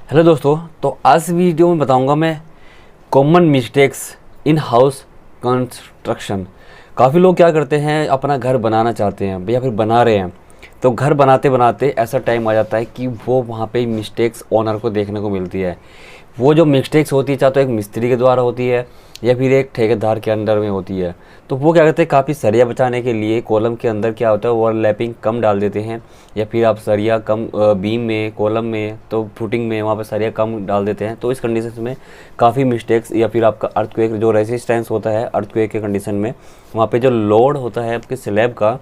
Hello दोस्तों, तो आज वीडियो में बताऊंगा मैं common mistakes in house construction. काफ़ी लोग क्या करते हैं, अपना घर बनाना चाहते हैं या फिर बना रहे हैं, तो घर बनाते बनाते ऐसा टाइम आ जाता है कि वो वहाँ पे मिस्टेक्स ओनर को देखने को मिलती है। वो जो मिस्टेक्स होती है चाहे तो एक मिस्त्री के द्वारा होती है या फिर एक ठेकेदार के अंडर में होती है। तो वो क्या करते हैं, काफ़ी सरिया बचाने के लिए कॉलम के अंदर क्या होता है ओवरलैपिंग कम डाल देते हैं, या फिर आप सरिया कम बीम में कॉलम में तो फुटिंग में वहाँ पर सरिया कम डाल देते हैं। तो इस कंडीशन में काफ़ी मिस्टेक्स, या फिर आपका अर्थक्वेक जो रेजिस्टेंस होता है अर्थक्वेक के कंडीशन में, वहाँ पे जो लोड होता है आपके स्लैब का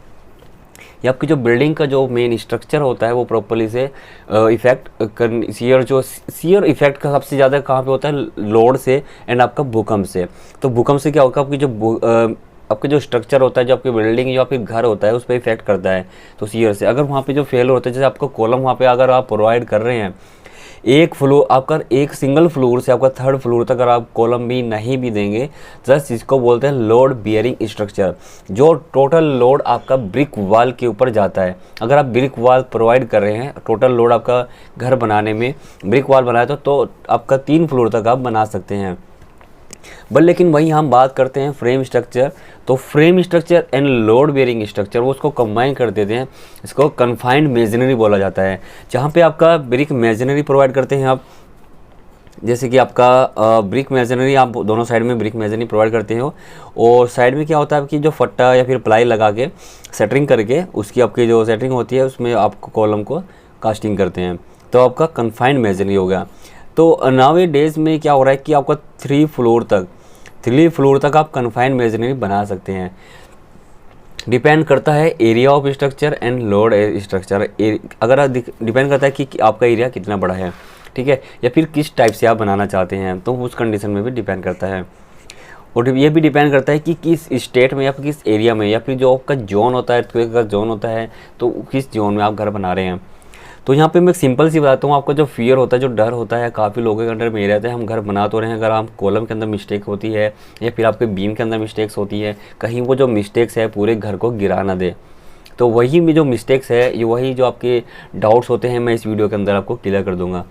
या आपकी जो बिल्डिंग का जो मेन स्ट्रक्चर होता है वो प्रॉपर्ली से इफेक्ट कर सीयर इफेक्ट का सबसे ज़्यादा कहाँ पे होता है, लोड से एंड आपका भूकंप से। तो भूकंप से क्या होगा, आपके जो स्ट्रक्चर होता है, जो आपकी बिल्डिंग जो आपके घर होता है उस पर इफेक्ट करता है। तो सीयर से अगर वहाँ पे जो फेल होता है, जैसे आपका कॉलम वहाँ पे अगर आप प्रोवाइड कर रहे हैं एक फ्लोर, आपका एक सिंगल फ्लोर से आपका थर्ड फ्लोर तक अगर आप कॉलम भी नहीं भी देंगे, जस्ट इसको बोलते हैं लोड बियरिंग स्ट्रक्चर। जो टोटल लोड आपका ब्रिक वॉल के ऊपर जाता है, अगर आप ब्रिक वॉल प्रोवाइड कर रहे हैं, टोटल लोड आपका घर बनाने में ब्रिक वॉल बनाया तो आपका 3 फ्लोर तक आप बना सकते हैं। बट लेकिन वहीं हम बात करते हैं फ्रेम स्ट्रक्चर, तो frame structure and load bearing structure वो उसको कंबाइन कर देते हैं। इसको कन्फाइंड मेजनरी बोला जाता है, जहाँ पे आपका ब्रिक मेजनरी प्रोवाइड करते हैं आप, जैसे कि आपका ब्रिक मेजनरी आप दोनों साइड में ब्रिक मेजनरी प्रोवाइड करते हो, और साइड में क्या होता है आपकी जो फट्टा या फिर प्लाई लगा के सेटरिंग करके उसकी आपकी जो सेटरिंग होती है उसमें आपको कॉलम को कास्टिंग करते हैं। तो आपका कन्फाइंड मेजनरी हो गया। तो नाउ डेज में क्या हो रहा है कि आपका 3 फ्लोर तक आप कन्फाइंड मेजनरी बना सकते हैं। डिपेंड करता है area of structure and load structure. अगर डिपेंड करता है कि आपका एरिया कितना बड़ा है, ठीक है, या फिर किस टाइप से आप बनाना चाहते हैं, तो उस कंडीशन में भी डिपेंड करता है। और ये भी डिपेंड करता है कि किस स्टेट में या फिर किस एरिया में, या फिर जो आपका जोन होता है, earthquake का जोन होता है, तो किस जोन में आप घर बना रहे हैं। तो यहाँ पे मैं सिंपल सी बताता हूँ, आपका जो फियर होता है, जो डर होता है, काफ़ी लोगों के अंदर में रहता है, हम घर बना तो रहे हैं, अगर हम कॉलम के अंदर मिस्टेक होती है या फिर आपके बीम के अंदर मिस्टेक्स होती है, कहीं वो जो मिस्टेक्स है पूरे घर को गिरा ना दे। तो वही में जो मिस्टेक्स है, ये वही जो आपके डाउट्स होते हैं, मैं इस वीडियो के अंदर आपको क्लियर कर दूँगा।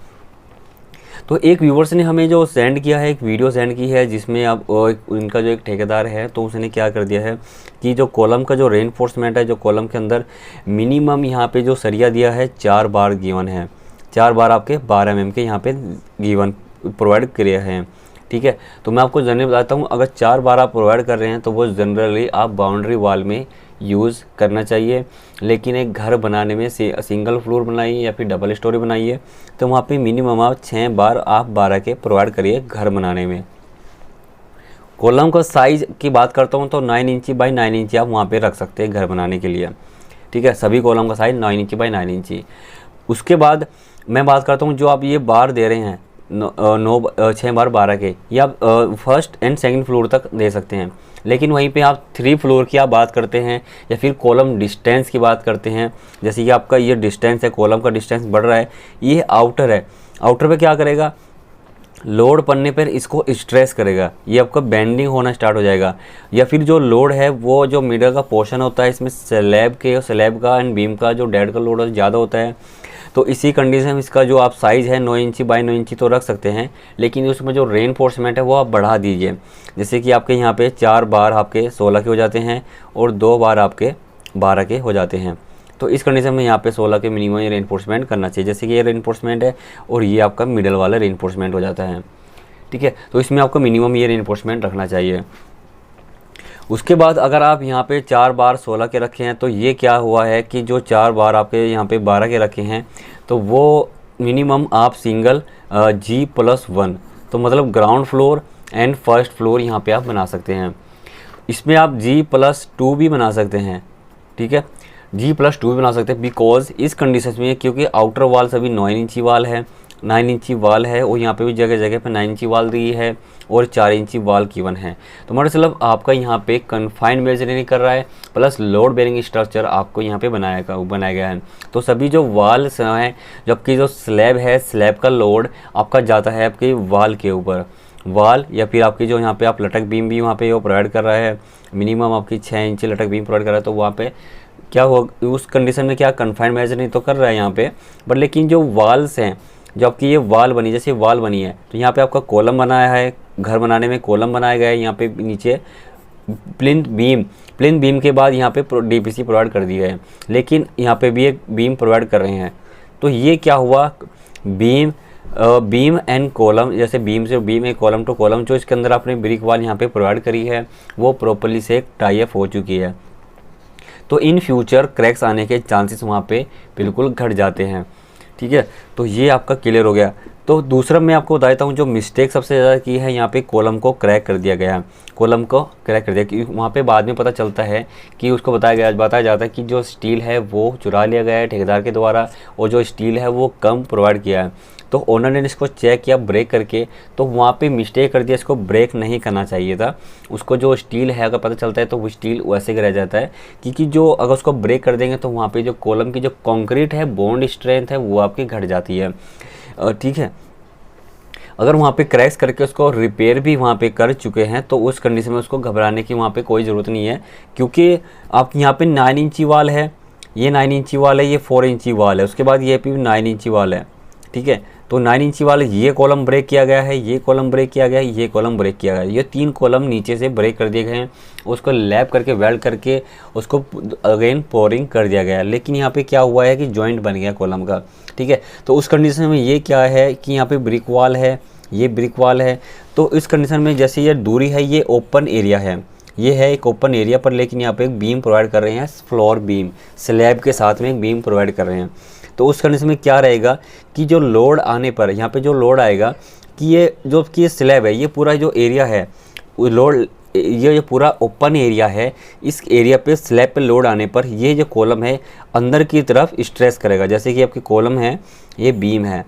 तो एक व्यूवर्स ने हमें जो सेंड किया है, एक वीडियो सेंड की है, जिसमें आप उनका जो एक ठेकेदार है, तो उसने क्या कर दिया है कि जो कॉलम का जो रेनफोर्समेंट है, जो कॉलम के अंदर मिनिमम यहाँ पे जो सरिया दिया है 4 बार गिवन है, 4 बार आपके 12 mm के यहाँ पे गिवन प्रोवाइड किया है, ठीक है। तो मैं आपको जनरली बताता हूँ, अगर 4 बार आप प्रोवाइड कर रहे हैं तो वो जनरली आप बाउंड्री वॉल में यूज़ करना चाहिए। लेकिन एक घर बनाने में सिंगल फ्लोर बनाइए या फिर डबल स्टोरी बनाइए, तो वहाँ पे मिनिमम आप 6 बार आप 12 के प्रोवाइड करिए घर बनाने में। कॉलम का साइज़ की बात करता हूँ तो 9 इंची बाई 9 इंची आप वहाँ पे रख सकते हैं घर बनाने के लिए, ठीक है। सभी कॉलम का साइज़ 9 इंची बाई 9 इंची। उसके बाद मैं बात करता हूँ, जो आप ये बार दे रहे हैं 6 बार 12 के, या आप फर्स्ट एंड सेकंड फ्लोर तक दे सकते हैं। लेकिन वहीं पे आप 3 फ्लोर की आप बात करते हैं या फिर कॉलम डिस्टेंस की बात करते हैं, जैसे कि आपका ये डिस्टेंस है, कॉलम का डिस्टेंस बढ़ रहा है, ये आउटर है, आउटर पे क्या करेगा, लोड पड़ने पर इसको स्ट्रेस करेगा, ये आपका बेंडिंग होना स्टार्ट हो जाएगा। या फिर जो लोड है वो जो मिडल का पोर्शन होता है, इसमें स्लैब का एंड बीम का जो डेड का लोड ज़्यादा होता है। तो इसी कंडीशन में इसका जो आप साइज़ है 9 इंची बाई 9 इंची तो रख सकते हैं, लेकिन उसमें जो रेनफोर्समेंट है वो आप बढ़ा दीजिए। जैसे कि आपके यहाँ पे 4 बार आपके 16 के हो जाते हैं और 2 बार आपके 12 के हो जाते हैं। तो इस कंडीशन में यहाँ पे 16 के मिनिमम ये रेनफोर्समेंट करना चाहिए। जैसे कि ये रेनफोर्समेंट है और ये आपका मिडल वाला रेनफोर्समेंट हो जाता है, ठीक है। तो इसमें आपको मिनिमम ये रेनफोर्समेंट रखना चाहिए। उसके बाद अगर आप यहाँ पे 4 बार 16 के रखे हैं, तो ये क्या हुआ है कि जो 4 बार आपके यहाँ पे 12 के रखे हैं, तो वो मिनिमम आप सिंगल G+1, तो मतलब ground floor and first floor यहाँ पे आप बना सकते हैं। इसमें आप G+2 भी बना सकते हैं, ठीक है, G+2 भी बना सकते हैं। बिकॉज इस कंडीशन में, क्योंकि आउटर वॉल सभी 9 इंची वाल है, 9 इंची वाल है, और यहाँ पे भी जगह जगह पे 9 इंची वाल दी है और 4 इंची वाल गिवन है। तो मतलब आपका यहाँ पे कन्फाइंड मेजरिंग कर रहा है, प्लस लोड बेरिंग स्ट्रक्चर आपको यहाँ पे बनाया गया है। तो सभी जो वाल्स हैं, जबकि जो स्लैब है, स्लैब का लोड आपका जाता है आपकी वाल के ऊपर, वाल या फिर आपकी जो यहाँ पे आप लटक बीम भी वहाँ पे वो प्रोवाइड कर रहा है, मिनिमम आपकी 6 इंची लटक बीम प्रोवाइड कर रहा है। तो वहाँ पे क्या हो, उस कंडीशन में क्या कन्फाइंड मेजर नहीं तो कर रहा है यहाँ पे, बट लेकिन जो वाल्स हैं जो आपकी ये वाल बनी, जैसे वाल बनी है तो यहाँ पे आपका कॉलम बनाया है, घर बनाने में कॉलम बनाया गया है, यहाँ पे नीचे प्लिंथ बीम के बाद यहाँ पे डीपीसी प्रोवाइड कर दिया है, लेकिन यहाँ पे भी एक बीम प्रोवाइड कर रहे हैं। तो ये क्या हुआ, बीम एंड कॉलम, जैसे बीम से बीम है, कॉलम टू कॉलम, जो इसके अंदर आपने ब्रिक वॉल यहाँ पे प्रोवाइड करी है वो प्रॉपर्ली से टाई अप हो चुकी है। तो इन फ्यूचर क्रैक्स आने के चांसेस वहाँ पे बिल्कुल घट जाते हैं। ठीक है, तो ये आपका क्लियर हो गया। तो दूसरा मैं आपको बता देता हूँ जो मिस्टेक सबसे ज़्यादा की है, यहाँ पे कॉलम को क्रैक कर दिया गया है, कॉलम को क्रैक कर दिया, क्योंकि वहाँ पे बाद में पता चलता है कि उसको बताया जाता है कि जो स्टील है वो चुरा लिया गया है ठेकेदार के द्वारा, और जो स्टील है वो कम प्रोवाइड किया है। तो ओनर ने इसको चेक किया ब्रेक करके, तो वहाँ पे मिस्टेक कर दिया, इसको ब्रेक नहीं करना चाहिए था। उसको जो स्टील है अगर पता चलता है तो वो स्टील वैसे ही रह जाता है, क्योंकि जो अगर उसको ब्रेक कर देंगे तो वहाँ पे जो कॉलम की जो कंक्रीट है बॉन्ड स्ट्रेंथ है वो आपकी घट जाती है। ठीक है, अगर वहाँ पे क्रैक्स करके उसको रिपेयर भी वहाँ पे कर चुके हैं तो उस कंडीशन में उसको घबराने की वहाँ पे कोई ज़रूरत नहीं है, क्योंकि आप यहाँ पे 9 इंची वाल है, ये 9 इंची वाल है, ये 4 इंची वाल है, उसके बाद ये भी 9 इंची वाल है। ठीक है, तो 9 इंची वाले ये कॉलम ब्रेक किया गया है, ये कॉलम ब्रेक किया गया है, ये कॉलम ब्रेक किया गया है, ये 3 कॉलम नीचे से ब्रेक कर दिए गए हैं, उसको लैप करके वेल्ड करके उसको अगेन पोरिंग कर दिया गया है। लेकिन यहाँ पे क्या हुआ है कि जॉइंट बन गया कॉलम का। ठीक है, तो उस कंडीशन में ये क्या है कि यहाँ पे ब्रिक वॉल है, ये ब्रिक वॉल है, तो इस कंडीशन में जैसे ये दूरी है, ये ओपन एरिया है, ये है एक ओपन एरिया पर, लेकिन यहाँ पे एक बीम प्रोवाइड कर रहे हैं, फ्लोर बीम स्लैब के साथ में एक बीम प्रोवाइड कर रहे हैं। तो उस कंडीशन में क्या रहेगा कि जो लोड आने पर यहाँ पे जो लोड आएगा कि ये जो कि स्लैब है, ये पूरा जो एरिया है लोड, ये पूरा ओपन एरिया है, इस एरिया पे स्लैब पे लोड आने पर ये जो कॉलम है अंदर की तरफ स्ट्रेस करेगा। जैसे कि आपकी कॉलम है, ये बीम है,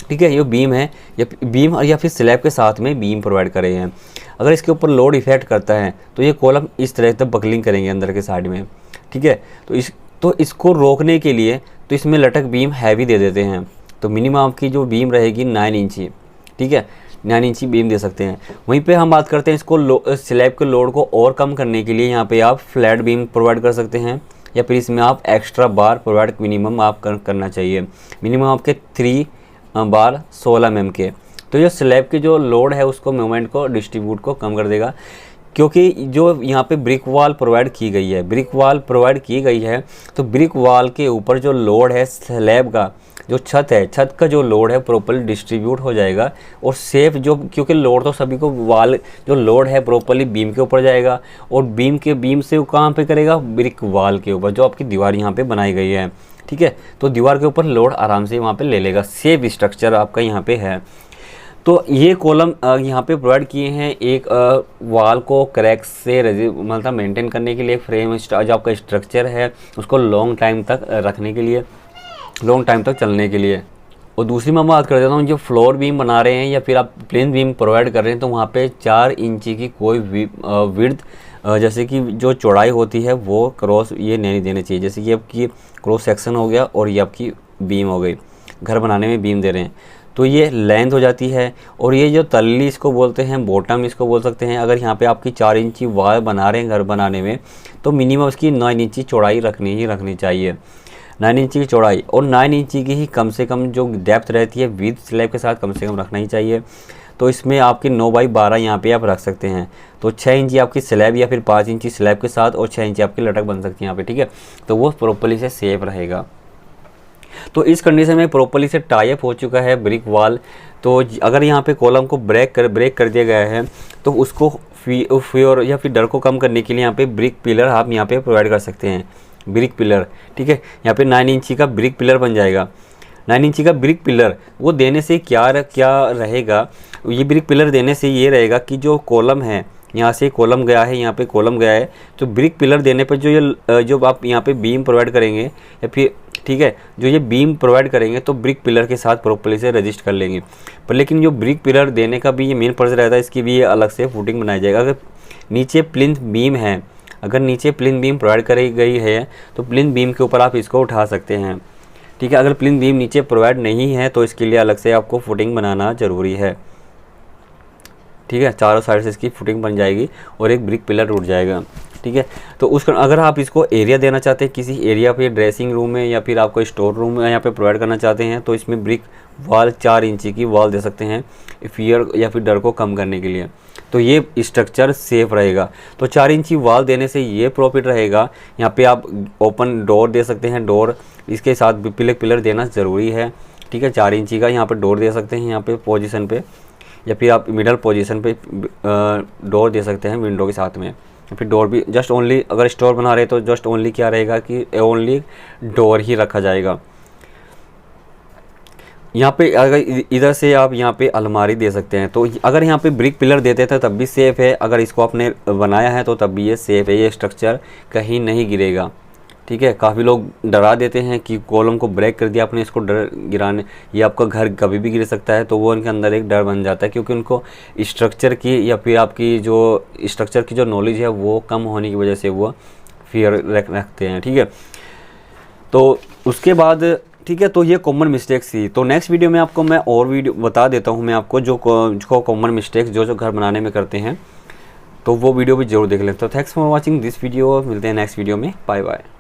ठीक है, ये बीम है, या बीम या फिर स्लैब के साथ में बीम प्रोवाइड कर रहे हैं। अगर इसके ऊपर लोड इफेक्ट करता है तो ये कॉलम इस तरह से बकलिंग करेंगे अंदर के साइड में। ठीक है, तो इसको रोकने के लिए तो इसमें लटक बीम हैवी दे देते हैं। तो मिनिमम आपकी जो बीम रहेगी 9 इंची, ठीक है, 9 इंची बीम दे सकते हैं। वहीं पे हम बात करते हैं इसको स्लैब के लोड को और कम करने के लिए, यहाँ पे आप फ्लैट बीम प्रोवाइड कर सकते हैं, या फिर इसमें आप एक्स्ट्रा बार प्रोवाइड मिनिमम आप करना चाहिए। मिनिमम आपके 3 बार 16 mm के। तो ये स्लैब की जो लोड है उसको मूवमेंट को डिस्ट्रीब्यूट को कम कर देगा, क्योंकि जो यहाँ पे ब्रिक वॉल प्रोवाइड की गई है, ब्रिक वॉल प्रोवाइड की गई है, तो ब्रिक वॉल के ऊपर जो लोड है स्लैब का, जो छत है, छत का जो लोड है प्रॉपर्ली डिस्ट्रीब्यूट हो जाएगा, और सेफ जो, क्योंकि लोड तो सभी को वाल जो लोड है प्रॉपर्ली बीम के ऊपर जाएगा, और बीम से वो कहाँ पे करेगा, ब्रिक वॉल के ऊपर, जो आपकी दीवार यहाँ पे बनाई गई है। ठीक है, तो दीवार के ऊपर लोड आराम से वहाँ पे ले लेगा, सेफ स्ट्रक्चर आपका यहाँ पे है। तो ये कॉलम यहाँ पे प्रोवाइड किए हैं एक वाल को क्रैक से मतलब मेंटेन करने के लिए, फ्रेम जो आपका स्ट्रक्चर है उसको लॉन्ग टाइम तक रखने के लिए, लॉन्ग टाइम तक चलने के लिए। और दूसरी मैं बात कर देता हूँ, जो फ्लोर बीम बना रहे हैं या फिर आप प्लेन बीम प्रोवाइड कर रहे हैं, तो वहाँ पे 4 इंची की कोई विड्थ जैसे कि जो चौड़ाई होती है वो क्रॉस ये नहीं देनी चाहिए। जैसे कि आपकी क्रॉस सेक्शन हो गया और ये आपकी बीम हो गई, घर बनाने में बीम दे रहे हैं तो ये लेंथ हो जाती है। और ये जो तल्ली इसको बोलते हैं, बॉटम इसको बोल सकते हैं। अगर यहाँ पे आपकी 4 इंची वाल बना रहे हैं घर बनाने में, तो मिनिमम उसकी 9 इंची चौड़ाई रखनी चाहिए, 9 इंची की चौड़ाई, और 9 इंची की ही कम से कम जो डेप्थ रहती है विद स्लैब के साथ कम से कम रखना ही चाहिए। तो इसमें आपकी 9x12 यहाँ पे आप रख सकते हैं। तो 6 इंची आपकी स्लैब या फिर 5 इंची स्लैब के साथ और 6 इंची आपकी लटक बन सकती है यहाँ पे। ठीक है, तो वो प्रॉपर्ली से सेफ रहेगा। तो इस कंडीशन में प्रॉपर्ली से टाई अप हो चुका है ब्रिक वॉल। तो अगर यहाँ पे कॉलम को ब्रेक कर दिया गया है, तो उसको फियर या फिर डर को कम करने के लिए यहाँ पे ब्रिक पिलर आप यहाँ पे प्रोवाइड कर सकते हैं, ब्रिक पिलर। ठीक है, यहाँ पे 9 इंची का ब्रिक पिलर बन जाएगा। 9 इंची का ब्रिक पिलर वो देने से क्या रहेगा, ये ब्रिक पिलर देने से ये रहेगा कि जो कॉलम है, यहाँ से कॉलम गया है, यहाँ पे कॉलम गया है, तो ब्रिक पिलर देने पर जो आप यहाँ पे बीम प्रोवाइड करेंगे या फिर, ठीक है, जो ये बीम प्रोवाइड करेंगे तो ब्रिक पिलर के साथ प्रॉपर्ली से रजिस्ट कर लेंगे। पर लेकिन जो ब्रिक पिलर देने का भी ये मेन पर्पस रहता है, इसकी भी ये अलग से फुटिंग बनाई जाएगा। अगर नीचे प्लिंथ बीम है, अगर नीचे प्लिंथ बीम प्रोवाइड करी गई है तो प्लिंथ बीम के ऊपर आप इसको उठा सकते हैं। ठीक है, अगर प्लिंथ बीम नीचे प्रोवाइड नहीं है तो इसके लिए अलग से आपको फुटिंग बनाना ज़रूरी है। ठीक है, चारों साइड से इसकी फुटिंग बन जाएगी और एक ब्रिक पिलर उठ जाएगा। ठीक है। तो उस अगर आप इसको एरिया देना चाहते हैं किसी एरिया पे, ड्रेसिंग रूम में या फिर आपको स्टोर रूम में यहाँ पे प्रोवाइड करना चाहते हैं, तो इसमें ब्रिक वॉल 4 इंची की वॉल दे सकते हैं फियर या फिर डर को कम करने के लिए। तो ये स्ट्रक्चर सेफ रहेगा। तो 4 इंची वॉल देने से ये प्रॉफिट रहेगा। यहाँ पे आप ओपन डोर दे सकते हैं, डोर इसके साथ पिलर देना ज़रूरी है, ठीक है। 4 इंची का यहाँ पे डोर दे सकते हैं यहाँ पे पोजीशन पे, या फिर आप मिडल पोजीशन पे डोर दे सकते हैं विंडो के साथ में। फिर डोर भी जस्ट ओनली, अगर स्टोर बना रहे तो जस्ट ओनली क्या रहेगा कि ओनली डोर ही रखा जाएगा। यहाँ पे अगर इधर से आप यहाँ पे अलमारी दे सकते हैं। तो अगर यहाँ पे ब्रिक पिलर देते थे तब भी सेफ़ है, अगर इसको आपने बनाया है तो तब भी ये सेफ़ है, ये स्ट्रक्चर कहीं नहीं गिरेगा, ठीक है। काफ़ी लोग डरा देते हैं कि कॉलम को ब्रेक कर दिया आपने, इसको डर गिराने, ये आपका घर कभी भी गिर सकता है। तो वो उनके अंदर एक डर बन जाता है, क्योंकि उनको स्ट्रक्चर की या फिर आपकी जो स्ट्रक्चर की जो नॉलेज है वो कम होने की वजह से वो फियर रखते हैं, ठीक है। तो उसके बाद ठीक है, तो ये कॉमन मिस्टेक्स थी। तो नेक्स्ट वीडियो में आपको मैं और वीडियो बता देता हूँ मैं आपको जो कॉमन मिस्टेक्स जो घर बनाने में करते हैं, तो वो वीडियो भी जरूर देख लें। तो thanks for watching this video, मिलते हैं नेक्स्ट वीडियो में, बाय बाय।